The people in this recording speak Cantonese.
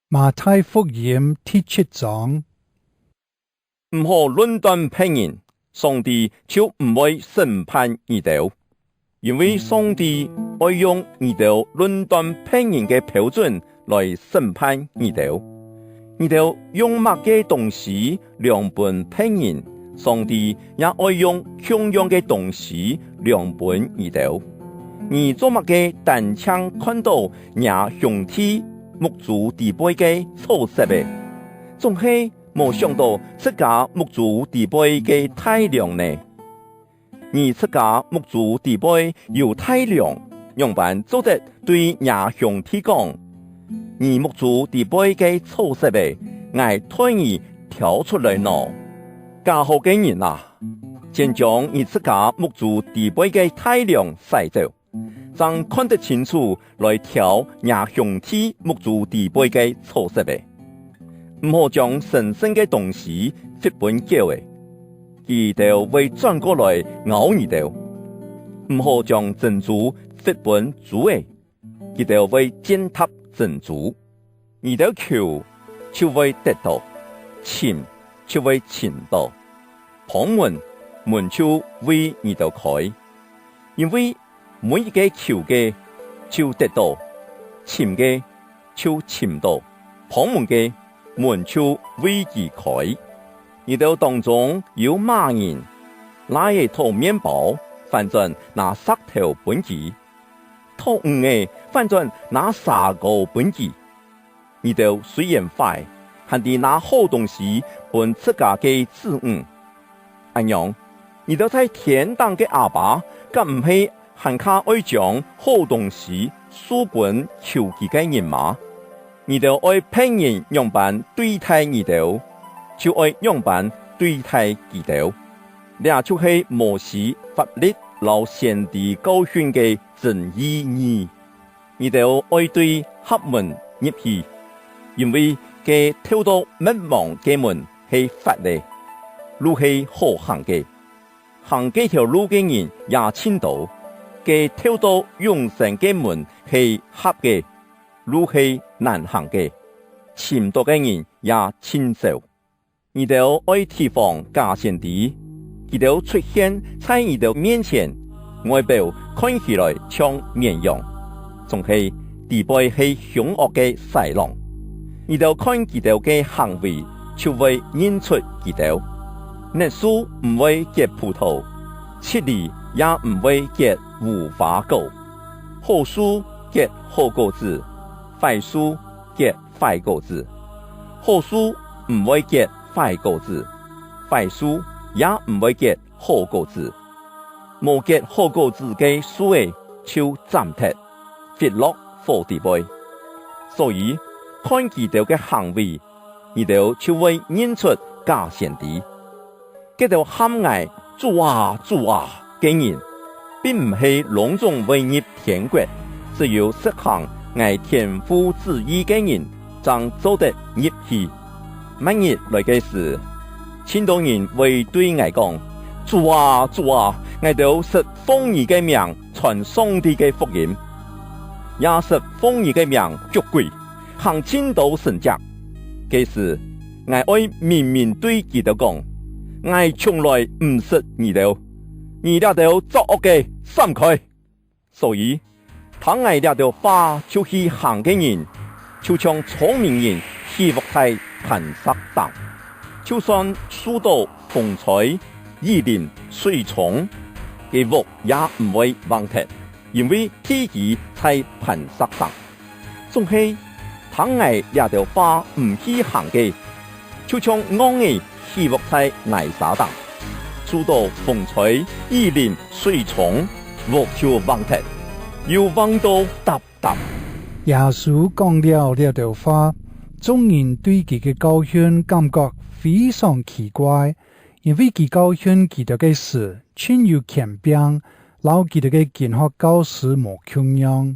馬太福音第7章，唔好論斷別人，上帝就唔會審判你哋，因為上帝會用你哋論斷別人嘅標準來審判你哋。你哋用乜嘅東西量本別人，上帝也會用同樣嘅東西量本你哋。你做乜嘅單槍看到也兄弟目足地背嘅錯失嘅，總係冇想到自家目足地背嘅體諒呢？你自家目足地背有體諒，樣辦做得對也兄弟講，你目足地背嘅錯失嘅，我推你跳出來攞。家好嘅人啊，先將你自家目足地背嘅體諒篩走。將看得清楚來挑也兄弟目足地背嘅錯失嘅，唔好將神聖嘅東西發本叫嘅，佢哋會轉過來咬你哋；唔好將珍珠發本主嘅，佢哋會踐踏珍珠。你哋求就會得到，尋就會尋到，旁門就為你哋開，因為每一個求嘅就得到，尋嘅就尋到，旁門嘅門就為佢開。你哋當中有罵人，拿一套麵包，反正拿石頭本錢；套五嘅，反正拿3個本錢。你哋雖然快，還得拿好東西本自家嘅子女。咁樣，你哋在天堂嘅阿爸，咁唔係還卡愛將好東西書本求佢嘅人嘛？你哋愛別人樣辦對待你哋，就愛樣辦對待佢哋。呢就係摩西法律老先知教訓嘅真意義。你哋愛對黑門入去，因為佢跳到滅亡嘅門係法律，路係好行嘅，行這條路嘅人也千道。嘅跳到永生嘅門係狹嘅，路係難行嘅，潛到嘅人也親少。你哋愛提防假先知，佢哋出現在你哋面前，外表看起來像綿羊，仲係地背係兇惡嘅豺狼。你哋看佢哋嘅行為，就會認出佢哋。嫩樹唔會結葡萄，切梨也唔會結無花果。好樹結好果子，壞樹結壞果子。好樹唔會結壞果子，壞樹也唔會結好果子。無結好果子嘅樹誒，就斬斷，跌落火地背。所以看佢哋嘅行為，你哋就會認出假先知。佢哋喊嗌主啊主啊嘅人，並唔係隆重為入天國，只有實行愛天父旨意嘅人，才做得入去。萬日來嘅時，千多人會對我講：主啊主啊，我哋是奉你嘅名傳上帝嘅福音，也是奉你嘅名捉鬼，行千道神蹟。嘅時，我愛明明對佢哋講：我從來唔識你哋。你倆條作惡嘅閃開，所以當我倆條話出去行嘅人，就像聰明人起伏在磐石上，就算受到風吹雨淋水沖，嘅屋也唔會崩塌，因為天基在磐石上。總係當我倆條話唔去行嘅，就像昂嘅起伏在泥沙上。受到風吹雨淋水沖，屋就崩塌，又崩到嗒嗒。耶穌講了呢條話，眾人對佢嘅教訓感覺非常奇怪，因為佢教訓佢哋嘅事，全有權柄，老佢哋嘅健康教師冇窮樣。